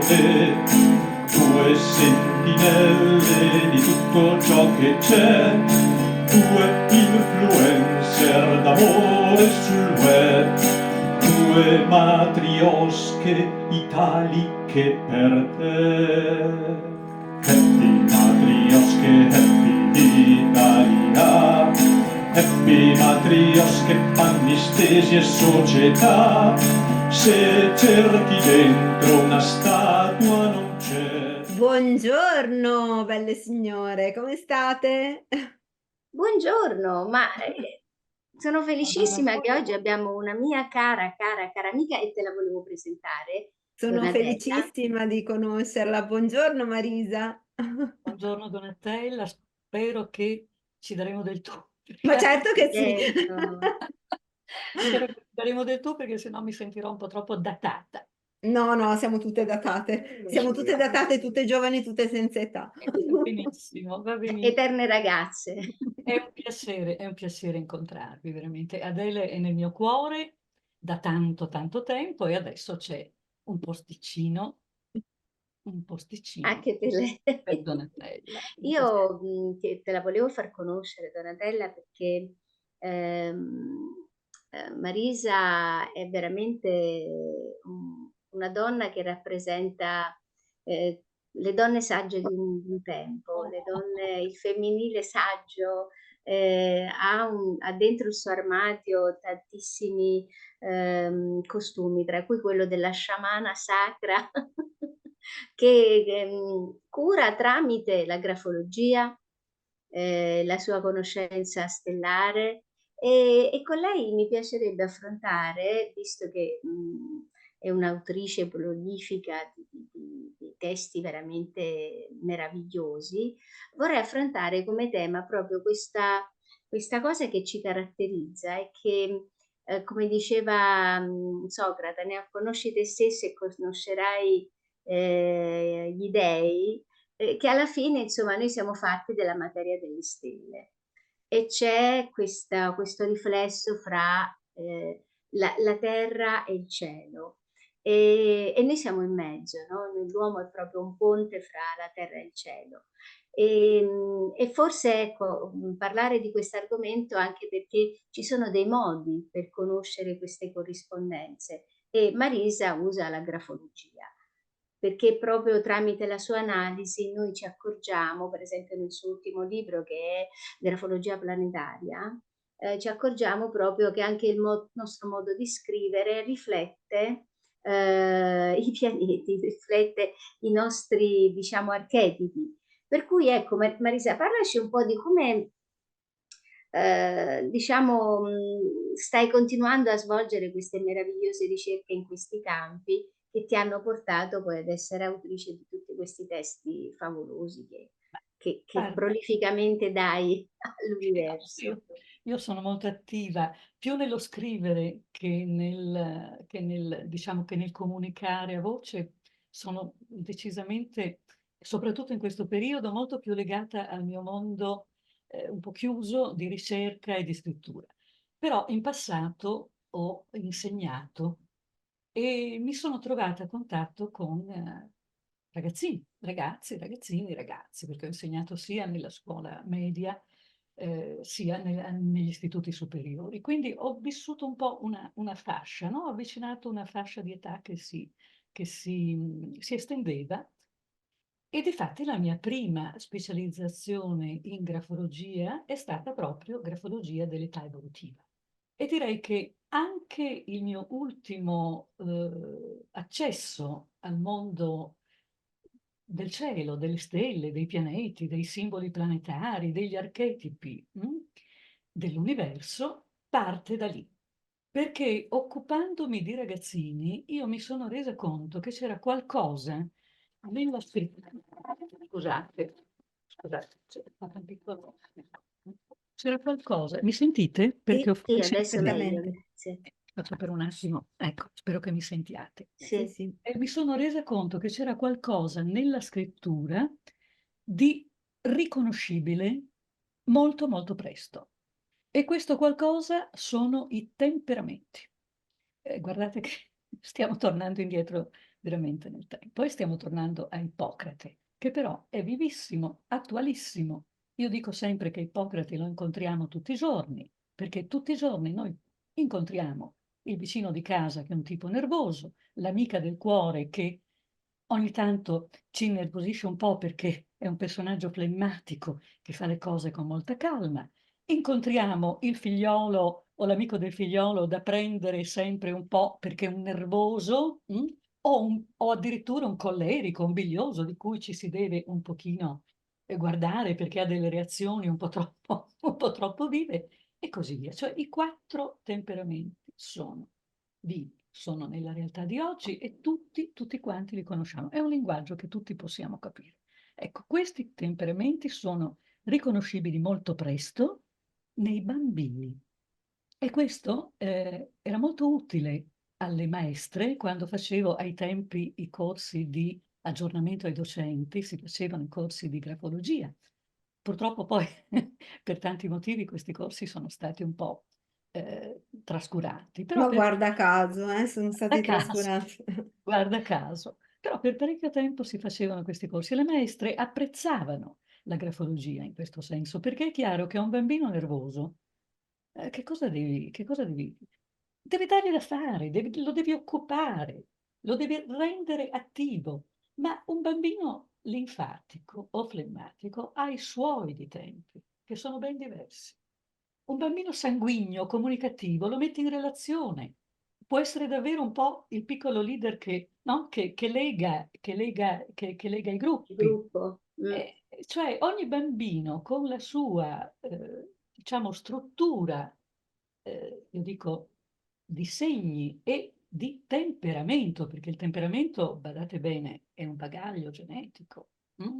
te, due sentinelle di tutto ciò che c'è, due influencer d'amore sul web, due matriosche italiche per te. Happy matriosche, happy Italia, happy matriosche, panni stesi e società. Se cerchi dentro una statua non c'è. Buongiorno, belle signore, come state? Buongiorno, sono felicissima che oggi abbiamo una mia cara amica e te la volevo presentare, Sono Donatella. felicissima di conoscerla. Buongiorno Marisa. Buongiorno Donatella, spero che ci daremo del tu. Ma certo che sì. Certo. Spero che ci daremo del tu perché sennò mi sentirò un po' troppo datata. No, siamo tutte datate. Siamo tutte datate, tutte giovani, tutte senza età. Va benissimo, va benissimo. Eterne ragazze. È un piacere incontrarvi, veramente. Adele è nel mio cuore da tanto tempo e adesso c'è un posticino Anche per lei. per Donatella. Io te la volevo far conoscere, Donatella, perché Marisa è veramente una donna che rappresenta le donne sagge di un tempo, le donne, il femminile saggio. Ha dentro il suo armadio tantissimi costumi, tra cui quello della sciamana sacra che cura tramite la grafologia, la sua conoscenza stellare e con lei mi piacerebbe affrontare, visto che è un'autrice prolifica di testi veramente meravigliosi, vorrei affrontare come tema proprio questa cosa che ci caratterizza e che, come diceva Socrate, conosci te stesso e conoscerai gli dei, che alla fine insomma noi siamo fatti della materia delle stelle e c'è questo riflesso fra la terra e il cielo e noi siamo in mezzo, no? L'uomo è proprio un ponte fra la terra e il cielo. E forse ecco, parlare di questo argomento anche perché ci sono dei modi per conoscere queste corrispondenze e Marisa usa la grafologia perché proprio tramite la sua analisi noi ci accorgiamo, per esempio nel suo ultimo libro che è Grafologia planetaria, ci accorgiamo proprio che anche il nostro modo di scrivere riflette i pianeti, riflette i nostri, diciamo, archetipi. Per cui ecco, Marisa, parlaci un po' di come, diciamo, stai continuando a svolgere queste meravigliose ricerche in questi campi che ti hanno portato poi ad essere autrice di tutti questi testi favolosi che prolificamente dai all'universo. Io sono molto attiva più nello scrivere diciamo, che nel comunicare a voce. Sono decisamente, soprattutto in questo periodo, molto più legata al mio mondo un po' chiuso di ricerca e di scrittura. Però in passato ho insegnato e mi sono trovata a contatto con ragazzini, ragazzi, ragazzini, ragazzi, perché ho insegnato sia nella scuola media sia negli istituti superiori. Quindi ho vissuto un po' una fascia, no? Ho avvicinato una fascia di età che si estendeva e difatti la mia prima specializzazione in grafologia è stata proprio grafologia dell'età evolutiva. E direi che anche il mio ultimo accesso al mondo del cielo, delle stelle, dei pianeti, dei simboli planetari, degli archetipi dell'universo parte da lì. Perché occupandomi di ragazzini, io mi sono resa conto che c'era qualcosa nella scrittura. Scusate, c'era qualcosa. Mi sentite? Perché Sì, Sì, forse adesso meglio. perfettamente. Sì. faccio per un attimo. Ecco, spero che mi sentiate. Sì. Sì. E mi sono resa conto che c'era qualcosa nella scrittura di riconoscibile molto presto. E questo qualcosa sono i temperamenti. Guardate che stiamo tornando indietro veramente nel tempo. E stiamo tornando a Ippocrate, che però è vivissimo, attualissimo. Io dico sempre che Ippocrate lo incontriamo tutti i giorni, perché tutti i giorni noi incontriamo il vicino di casa che è un tipo nervoso, l'amica del cuore che ogni tanto ci innervosisce un po' perché è un personaggio flemmatico che fa le cose con molta calma. Incontriamo il figliolo o l'amico del figliolo da prendere sempre un po' perché è un nervoso, o addirittura un collerico, un bilioso di cui ci si deve un pochino guardare perché ha delle reazioni un po' troppo vive e così via. Cioè i 4 temperamenti sono vivi, sono nella realtà di oggi e tutti quanti li conosciamo. È un linguaggio che tutti possiamo capire. Ecco, questi temperamenti sono riconoscibili molto presto nei bambini. E questo era molto utile alle maestre quando facevo ai tempi i corsi di aggiornamento ai docenti, si facevano i corsi di grafologia. Purtroppo poi per tanti motivi questi corsi sono stati un po' trascurati, però Ma per guarda caso, sono da stati caso, trascurati. guarda caso. Però per parecchio tempo si facevano questi corsi e le maestre apprezzavano la grafologia in questo senso, perché è chiaro che a un bambino nervoso, che cosa devi? Devi dargli da fare, lo devi occupare, lo devi rendere attivo. Ma un bambino linfatico o flemmatico ha i suoi di tempi, che sono ben diversi. Un bambino sanguigno, comunicativo, lo metti in relazione. Può essere davvero un po' il piccolo leader che, no? che lega i Il gruppi. gruppo. Cioè ogni bambino con la sua, diciamo, struttura, io dico, di segni e di temperamento, perché il temperamento, badate bene, è un bagaglio genetico,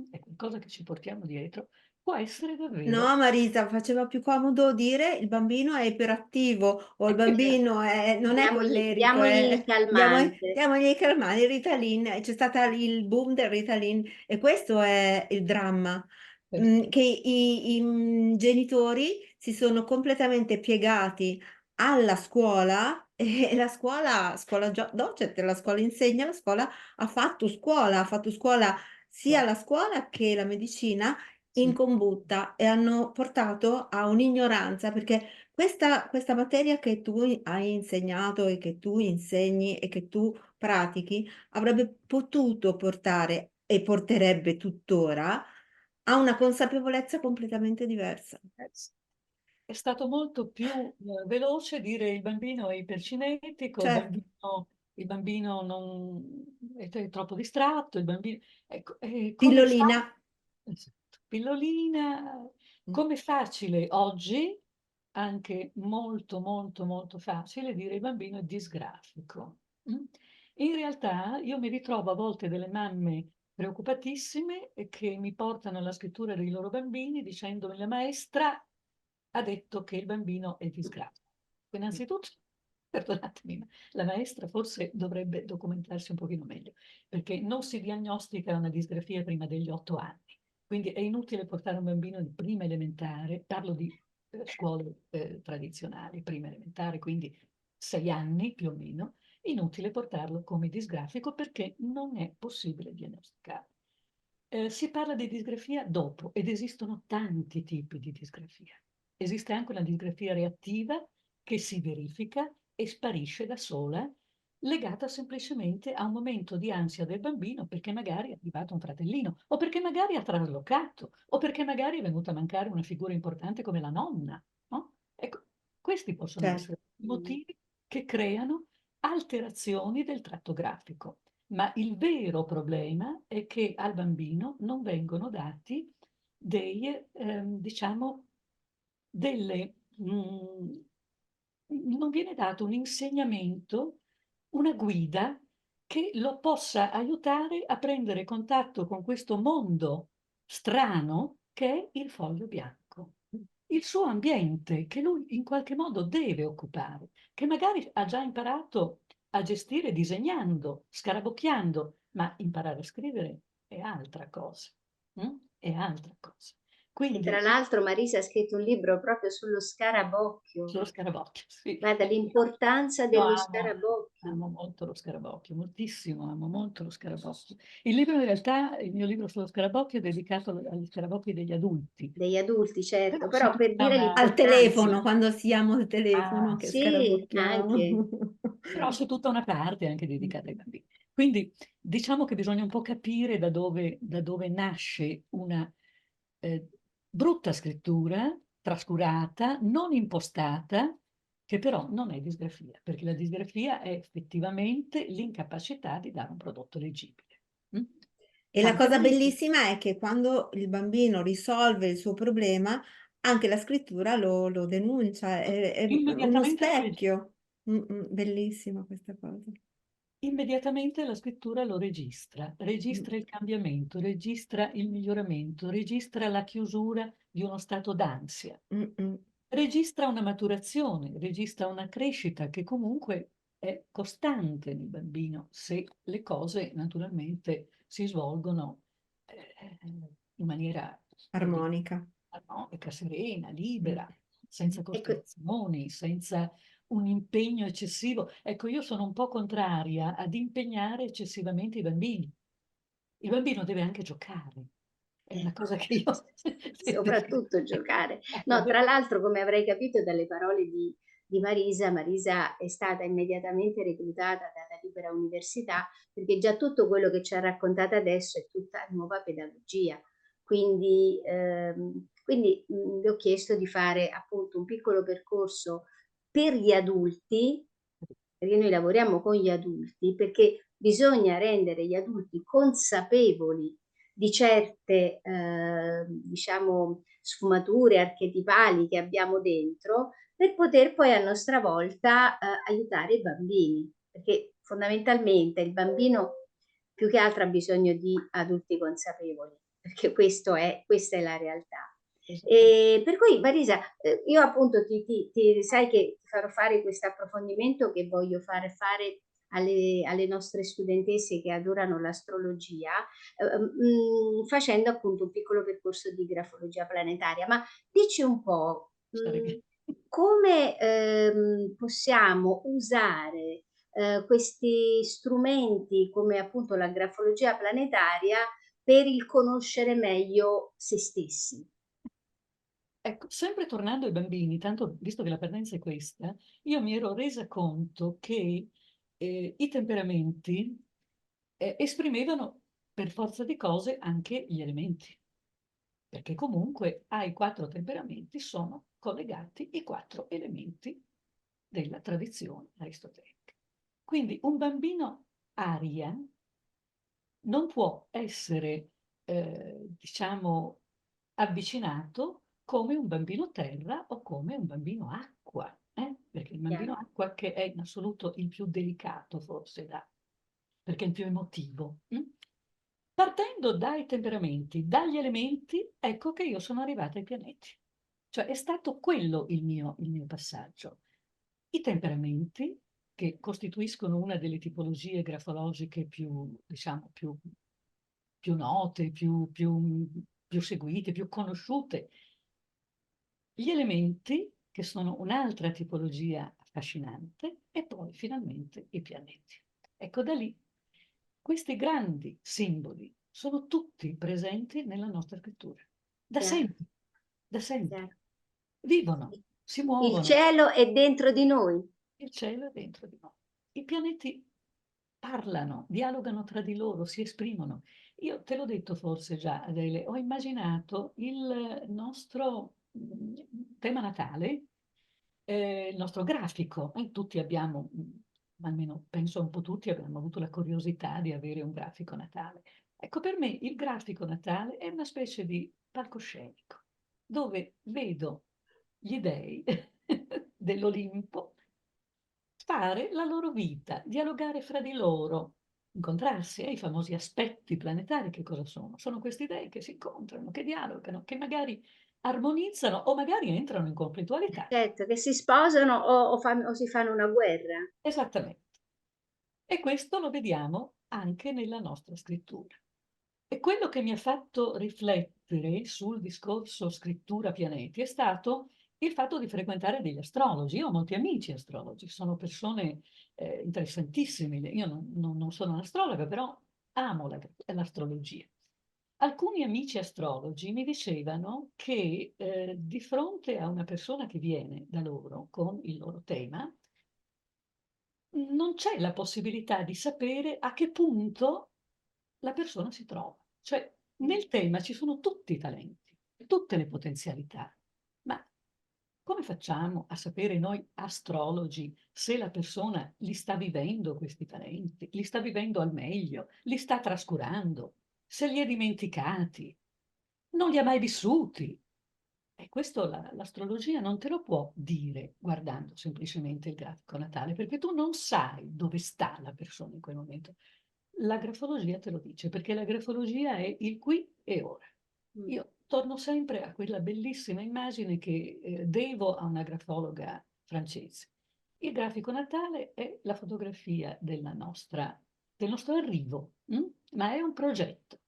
è qualcosa che ci portiamo dietro, può essere davvero No, Marisa, faceva più comodo dire il bambino è iperattivo o il bambino non è collerico, Diamogli il calmante. diamogli il calmante, il Ritalin, c'è stato il boom del Ritalin e questo è il dramma, che i genitori si sono completamente piegati alla scuola e la scuola docet, la scuola insegna, la scuola ha fatto scuola sia la scuola che la medicina in sì. combutta e hanno portato a un'ignoranza, perché questa materia che tu hai insegnato e che tu insegni e che tu pratichi avrebbe potuto portare e porterebbe tuttora a una consapevolezza completamente diversa. È stato molto più veloce dire il bambino è ipercinetico, Certo, il bambino è troppo distratto, il bambino... Ecco, come pillolina. fa... Esatto, pillolina, Mm. come facile oggi, anche molto molto molto facile dire il bambino è disgrafico. Mm? In realtà io mi ritrovo a volte delle mamme preoccupatissime e che mi portano alla scrittura dei loro bambini dicendomi la maestra ha detto che il bambino è disgrafico. Innanzitutto, perdonatemi, ma la maestra forse dovrebbe documentarsi un pochino meglio, perché non si diagnostica una disgrafia prima degli 8 anni. Quindi è inutile portare un bambino di prima elementare, parlo di scuole tradizionali, prima elementare, quindi 6 anni più o meno, inutile portarlo come disgrafico perché non è possibile diagnosticare. Si parla di disgrafia dopo ed esistono tanti tipi di disgrafia. Esiste anche una disgrafia reattiva che si verifica e sparisce da sola, legata semplicemente a un momento di ansia del bambino perché magari è arrivato un fratellino o perché magari ha traslocato o perché magari è venuta a mancare una figura importante come la nonna, no? Ecco, questi possono Certo. essere i motivi che creano alterazioni del tratto grafico. Ma il vero problema è che al bambino non vengono dati diciamo, non viene dato un insegnamento, una guida che lo possa aiutare a prendere contatto con questo mondo strano che è il foglio bianco. Il suo ambiente che lui in qualche modo deve occupare, che magari ha già imparato a gestire disegnando, scarabocchiando, ma imparare a scrivere è altra cosa. È altra cosa. E Quindi tra l'altro Marisa ha scritto un libro proprio sullo scarabocchio. sullo scarabocchio, sì. Guarda, l'importanza Io dello amo, scarabocchio. amo molto lo scarabocchio, moltissimo, amo molto lo scarabocchio. Il libro in realtà, il mio libro sullo scarabocchio è dedicato agli scarabocchi degli adulti. Degli adulti, certo, Però c'è però per tutta dire una... Al l'importanza. telefono, quando siamo al telefono, Ah, che Sì, anche. scarabocchiamo. però c'è tutta una parte anche dedicata ai bambini. Quindi diciamo che bisogna un po' capire da dove nasce una eh, brutta scrittura, trascurata, non impostata, che però non è disgrafia, perché la disgrafia è effettivamente l'incapacità di dare un prodotto leggibile. Mm? E la cosa Complimenti. bellissima è che quando il bambino risolve il suo problema, anche la scrittura lo denuncia, è uno Immediatamente lo registra. specchio. Bellissima questa cosa. Immediatamente la scrittura lo registra, Mm, registra il cambiamento, registra il miglioramento, registra la chiusura di uno stato d'ansia, mm, mm. registra una maturazione, registra una crescita che comunque è costante nel bambino se le cose naturalmente si svolgono in maniera Armonica. armonica, serena, Mm. libera, senza Ecco, costrizioni, senza un impegno eccessivo. Ecco, io sono un po' contraria ad impegnare eccessivamente i bambini. Il bambino deve anche giocare, è una cosa che io soprattutto giocare. Ecco, No, tra l'altro, come avrei capito dalle parole di Marisa, Marisa è stata immediatamente reclutata dalla Libera Università perché già tutto quello che ci ha raccontato adesso è tutta nuova pedagogia. Quindi le ho chiesto di fare appunto un piccolo percorso per gli adulti, perché noi lavoriamo con gli adulti, perché bisogna rendere gli adulti consapevoli di certe, diciamo, sfumature archetipali che abbiamo dentro, per poter poi a nostra volta aiutare i bambini, perché fondamentalmente il bambino più che altro ha bisogno di adulti consapevoli, perché questa è la realtà. E per cui Marisa, io appunto sai che ti farò fare questo approfondimento che voglio fare alle nostre studentesse che adorano l'astrologia, facendo appunto un piccolo percorso di grafologia planetaria. Ma dici un po', come possiamo usare questi strumenti come appunto la grafologia planetaria per il conoscere meglio se stessi? Ecco, sempre tornando ai bambini, tanto visto che la partenza è questa, io mi ero resa conto che i temperamenti esprimevano per forza di cose anche gli elementi, perché comunque ai 4 temperamenti sono collegati i 4 elementi della tradizione aristotelica. Quindi un bambino aria non può essere, diciamo, avvicinato come un bambino terra o come un bambino acqua, perché il bambino Chiaro? acqua che è in assoluto il più delicato forse perché è il più emotivo. Partendo dai temperamenti, dagli elementi, ecco che io sono arrivata ai pianeti. Cioè è stato quello il mio passaggio. I temperamenti, che costituiscono una delle tipologie grafologiche più, diciamo, più note, più seguite, più conosciute. Gli elementi, che sono un'altra tipologia affascinante, e poi finalmente i pianeti. Ecco, da lì questi grandi simboli sono tutti presenti nella nostra scrittura. Da Chiaro, sempre, da sempre. chiaro. Vivono, si Il muovono, cielo è dentro di noi. il cielo è dentro di noi. I pianeti parlano, dialogano tra di loro, si esprimono. Io te l'ho detto forse già, Adele, ho immaginato il nostro tema natale, il nostro grafico. Tutti abbiamo, almeno penso un po' tutti, abbiamo avuto la curiosità di avere un grafico natale. Ecco, per me il grafico natale è una specie di palcoscenico, dove vedo gli dei dell'Olimpo fare la loro vita, dialogare fra di loro, incontrarsi, i famosi aspetti planetari che cosa sono? Sono questi dei che si incontrano, che dialogano, che magari armonizzano o magari entrano in conflittualità. Certo, che si sposano o si fanno una guerra. Esattamente. E questo lo vediamo anche nella nostra scrittura. E quello che mi ha fatto riflettere sul discorso scrittura pianeti è stato il fatto di frequentare degli astrologi. Io ho molti amici astrologi, sono persone interessantissime. Io non sono un'astrologa, però amo l'astrologia. Alcuni amici astrologi mi dicevano che di fronte a una persona che viene da loro con il loro tema, non c'è la possibilità di sapere a che punto la persona si trova. Cioè, nel tema ci sono tutti i talenti, tutte le potenzialità, ma come facciamo a sapere noi astrologi se la persona li sta vivendo questi talenti, li sta vivendo al meglio, li sta trascurando, se li ha dimenticati, non li ha mai vissuti? E questo l'astrologia non te lo può dire guardando semplicemente il grafico natale, perché tu non sai dove sta la persona in quel momento. La grafologia te lo dice, perché la grafologia è il qui e ora. Io torno sempre a quella bellissima immagine che devo a una grafologa francese. Il grafico natale è la fotografia del nostro arrivo, ma è un progetto,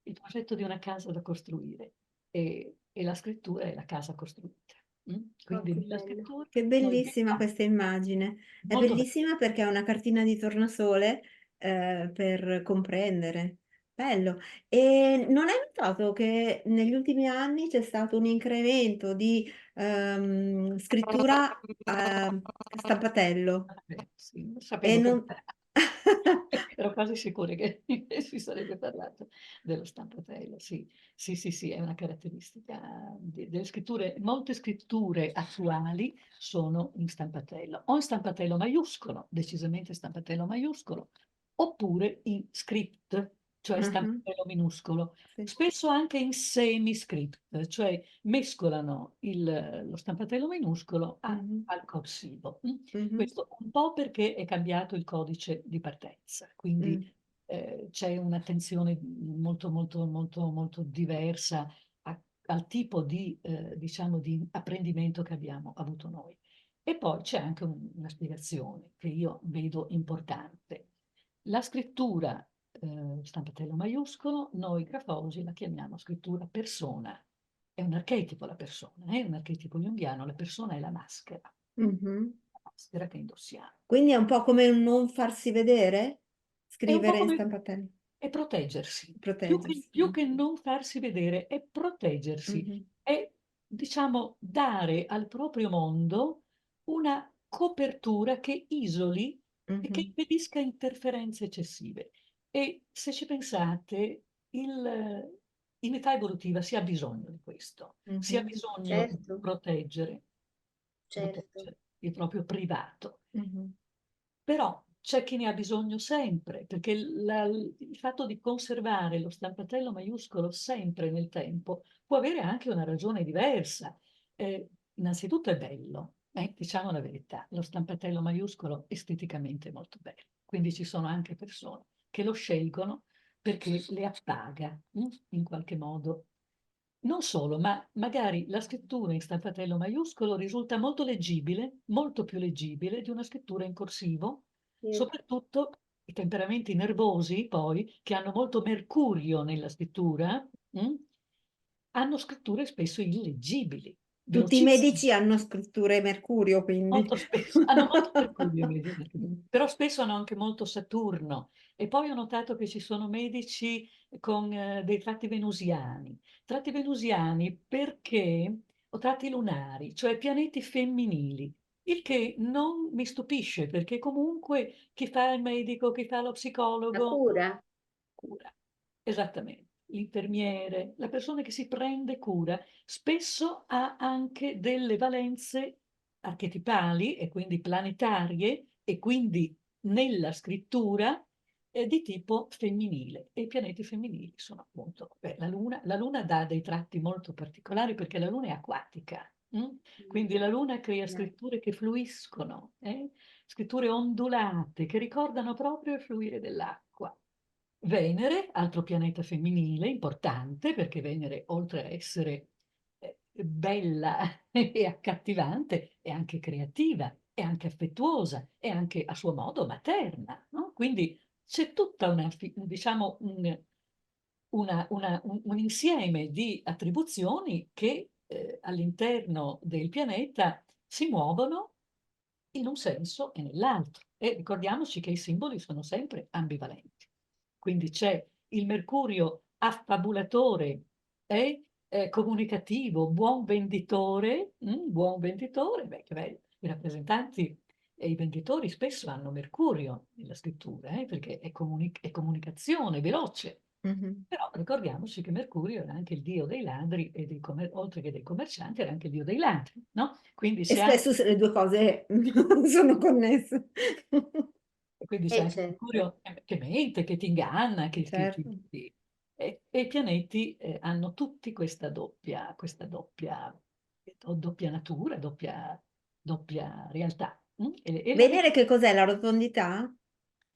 il progetto di una casa da costruire e la scrittura è la casa costruita. Oh, Quindi che nella bello. scrittura Che noi bellissima viviamo. questa immagine. È Molto bello. bellissima perché è una cartina di tornasole per comprendere. Bello. E non hai notato che negli ultimi anni c'è stato un incremento di scrittura a stampatello? Sì, E sapevo che non... ero quasi sicura che si sarebbe parlato dello stampatello. Sì, sì, sì, sì, è una caratteristica delle scritture. Molte scritture attuali sono in stampatello, o in stampatello maiuscolo, decisamente stampatello maiuscolo, oppure in script, cioè Mhm, stampatello minuscolo, sì. spesso anche in semi-script, cioè mescolano lo stampatello minuscolo Mhm, al corsivo. mhm, Questo un po' perché è cambiato il codice di partenza, quindi mm. c'è un'attenzione molto, molto, molto, molto diversa al tipo di, diciamo, di apprendimento che abbiamo avuto noi. E poi c'è anche una spiegazione che io vedo importante. La scrittura stampatello maiuscolo, noi grafologi la chiamiamo scrittura persona. È un archetipo la persona, è un archetipo junghiano, la persona è la maschera, Mhm. la maschera che indossiamo. Quindi è un po' come un non farsi vedere, È un po' scrivere in come stampatello, è proteggersi, proteggersi. più che non farsi vedere, è proteggersi, Mhm, è, diciamo, dare al proprio mondo una copertura che isoli e che mhm, impedisca interferenze eccessive. E se ci pensate, in età evolutiva si ha bisogno di questo, si ha mhm, bisogno di Certo, certo. proteggere il proprio privato. mhm, Però c'è chi ne ha bisogno sempre, perché il fatto di conservare lo stampatello maiuscolo sempre nel tempo può avere anche una ragione diversa. Innanzitutto è bello, diciamo la verità, lo stampatello maiuscolo esteticamente è molto bello, quindi ci sono anche persone che lo scelgono perché le appaga, in qualche modo. Non solo, ma magari la scrittura in stampatello maiuscolo risulta molto leggibile, molto più leggibile di una scrittura in corsivo, Sì. soprattutto i temperamenti nervosi, poi, che hanno molto mercurio nella scrittura, hanno scritture spesso illeggibili, Tutti i velocissime. medici hanno scritture Mercurio, quindi. Molto spesso, hanno molto Mercurio, Mm. però spesso hanno anche molto Saturno. E poi ho notato che ci sono medici con dei tratti venusiani perché, o tratti lunari, cioè pianeti femminili, il che non mi stupisce perché comunque chi fa il medico, chi fa lo La psicologo, cura? cura. Esattamente. L'infermiere, la persona che si prende cura, spesso ha anche delle valenze archetipali e quindi planetarie e quindi nella scrittura di tipo femminile. E i pianeti femminili sono appunto la Luna dà dei tratti molto particolari perché la Luna è acquatica. Quindi la Luna crea Yeah. scritture che fluiscono, scritture ondulate che ricordano proprio il fluire dell'acqua. Venere, altro pianeta femminile, importante perché Venere, oltre a essere bella e accattivante, è anche creativa, è anche affettuosa, è anche a suo modo materna, no? Quindi c'è tutta diciamo, un insieme di attribuzioni che all'interno del pianeta si muovono in un senso e nell'altro. E ricordiamoci che i simboli sono sempre ambivalenti. Quindi c'è il Mercurio affabulatore e comunicativo, buon venditore, beh, che bello. I rappresentanti e i venditori spesso hanno Mercurio nella scrittura, perché è comunicazione veloce. Mhm. Però ricordiamoci che Mercurio era anche il dio dei ladri e oltre che dei commercianti, era anche il dio dei ladri, no? Quindi E se anche spesso le due cose sono connesse. e quindi c'è anche certo. Mercurio che mente, che ti inganna, Certo. e i pianeti hanno tutti doppia natura, doppia realtà. E la Venere che cos'è? La rotondità?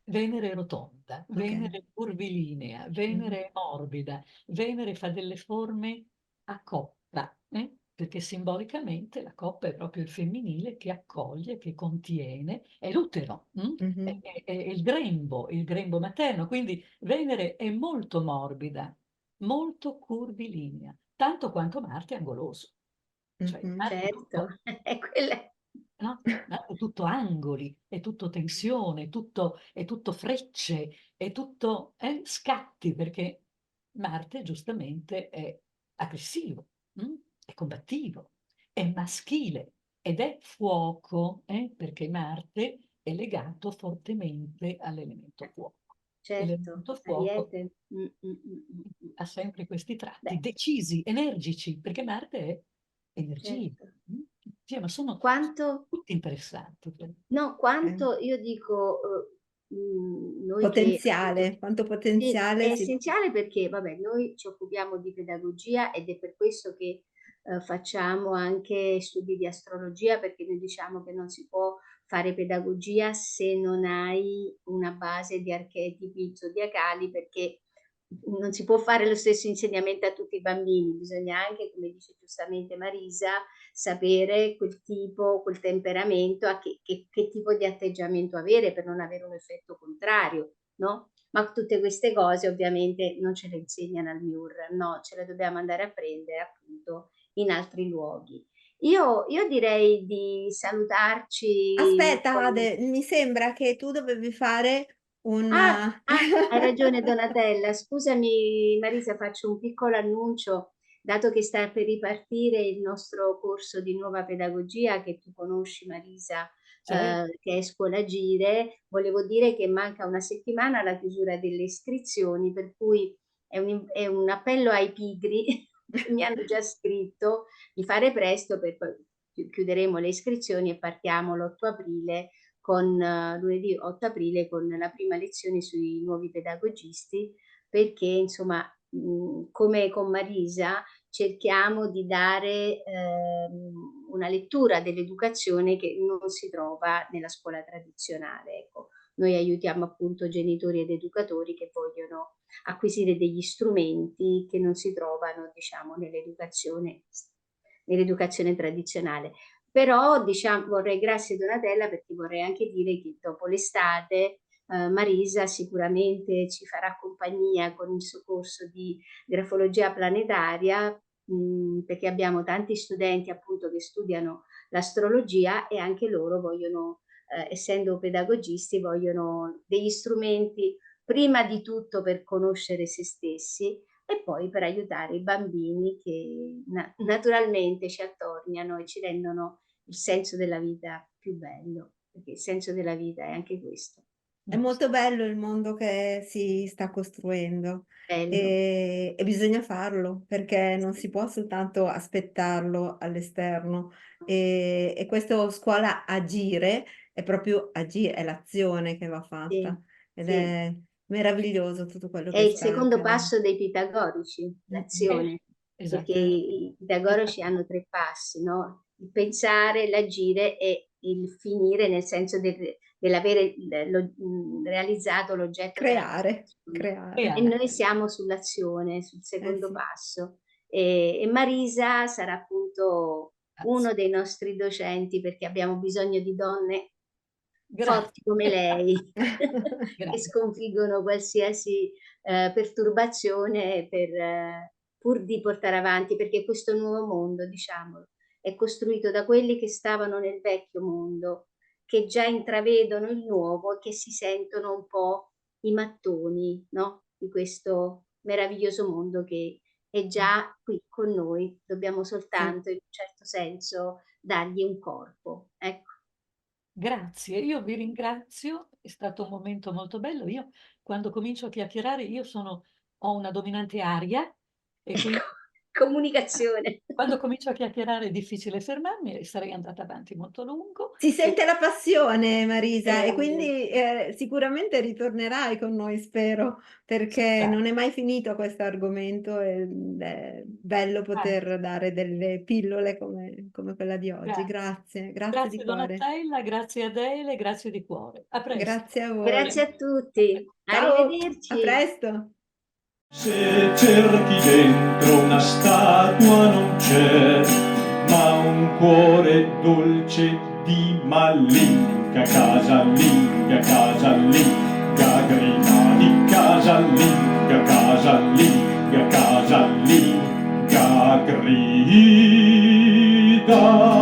Venere è rotonda, Ok. Venere è curvilinea, Mhm. Venere è morbida, Venere fa delle forme a coppa, perché simbolicamente la coppa è proprio il femminile che accoglie, che contiene, è l'utero, Mhm. è il grembo materno, quindi Venere è molto morbida, molto curvilinea, tanto quanto Marte è angoloso, cioè Mhm. Marte è Certo, tutto, è quella. no? È tutto angoli, è tutto tensione, è tutto frecce, è tutto scatti, perché Marte giustamente è aggressivo, è combattivo, è maschile ed è fuoco, perché Marte è legato fortemente all'elemento fuoco. E Certo, l'elemento fuoco Ariete. ha sempre questi tratti Beh, decisi, energici, perché Marte è energia. certo. Mm? Sì, ma sono Quanto, tutti interessanti. no, Eh. quanto io dico, noi che appunto, Potenziale, quanto sì, è potenziale si... essenziale perché, vabbè, noi ci occupiamo di pedagogia ed è per questo che facciamo anche studi di astrologia, perché noi diciamo che non si può fare pedagogia se non hai una base di archetipi zodiacali, perché non si può fare lo stesso insegnamento a tutti i bambini, bisogna anche, come dice giustamente Marisa, sapere quel tipo, quel temperamento, a che tipo di atteggiamento avere per non avere un effetto contrario, no? Ma tutte queste cose ovviamente non ce le insegnano al MIUR, no, ce le dobbiamo andare a prendere appunto in altri luoghi. Io direi di salutarci Aspetta, con... Ade, mi sembra che tu dovevi fare un... Hai ragione Donatella, scusami Marisa, faccio un piccolo annuncio, dato che sta per ripartire il nostro corso di nuova pedagogia che tu conosci Marisa, Cioè, che è Scuola Agire, volevo dire che manca una settimana alla chiusura delle iscrizioni, per cui è un appello ai pigri che mi hanno già scritto di fare presto, per poi chiuderemo le iscrizioni e partiamo l'8 aprile con lunedì 8 aprile con la prima lezione sui nuovi pedagogisti, perché insomma, come con Marisa, cerchiamo di dare una lettura dell'educazione che non si trova nella scuola tradizionale. Ecco, noi aiutiamo appunto genitori ed educatori che vogliono acquisire degli strumenti che non si trovano, diciamo, nell'educazione tradizionale. Però diciamo, vorrei, grazie Donatella, perché vorrei anche dire che dopo l'estate Marisa sicuramente ci farà compagnia con il suo corso di grafologia planetaria, perché abbiamo tanti studenti appunto che studiano l'astrologia e anche loro vogliono, essendo pedagogisti, vogliono degli strumenti prima di tutto per conoscere se stessi e poi per aiutare i bambini che naturalmente ci attorniano e ci rendono il senso della vita più bello, perché il senso della vita è anche questo. È molto bello il mondo che si sta costruendo Bello. e bisogna farlo perché non si può soltanto aspettarlo all'esterno e questo scuola agire è proprio agire, è l'azione che va Sì, fatta ed sì. è meraviglioso tutto quello È che il sta secondo accadendo. passo dei pitagorici, Mm. l'azione, perché esatto, i pitagorici esatto. hanno tre passi, no? Il pensare, l'agire e il finire, nel senso dell'avere realizzato l'oggetto della Creare, meditazione. E creare. noi siamo sull'azione, sul secondo Sì. passo. E Marisa sarà appunto Grazie. uno dei nostri docenti perché abbiamo bisogno di donne forti come lei, che Grazie. sconfiggono qualsiasi perturbazione pur di portare avanti, perché questo nuovo mondo, diciamo, è costruito da quelli che stavano nel vecchio mondo, che già intravedono il nuovo e che si sentono un po' i mattoni, no? Di questo meraviglioso mondo che è già qui con noi, dobbiamo Sì. soltanto in un certo senso dargli un corpo. Ecco. Grazie, io vi ringrazio, è stato un momento molto bello. Io quando comincio a chiacchierare, ho una dominante aria e quindi Comunicazione. quando comincio a chiacchierare è difficile fermarmi e sarei andata avanti molto a lungo. Si sente la passione, Marisa, e Eh, quindi sicuramente ritornerai con noi, spero, perché Grazie. non è mai finito questo argomento ed è bello poter dare delle pillole come quella di oggi. Grazie. Grazie di Grazie cuore. Donatella, grazie Adele, grazie di cuore. A presto. Grazie a voi. Grazie a tutti. Ciao, a Arrivederci. presto. Se cerchi dentro una statua non c'è, ma un cuore dolce di malinga, casalinga, casalinga, grida di casalinga, casalinga, casalinga, grida.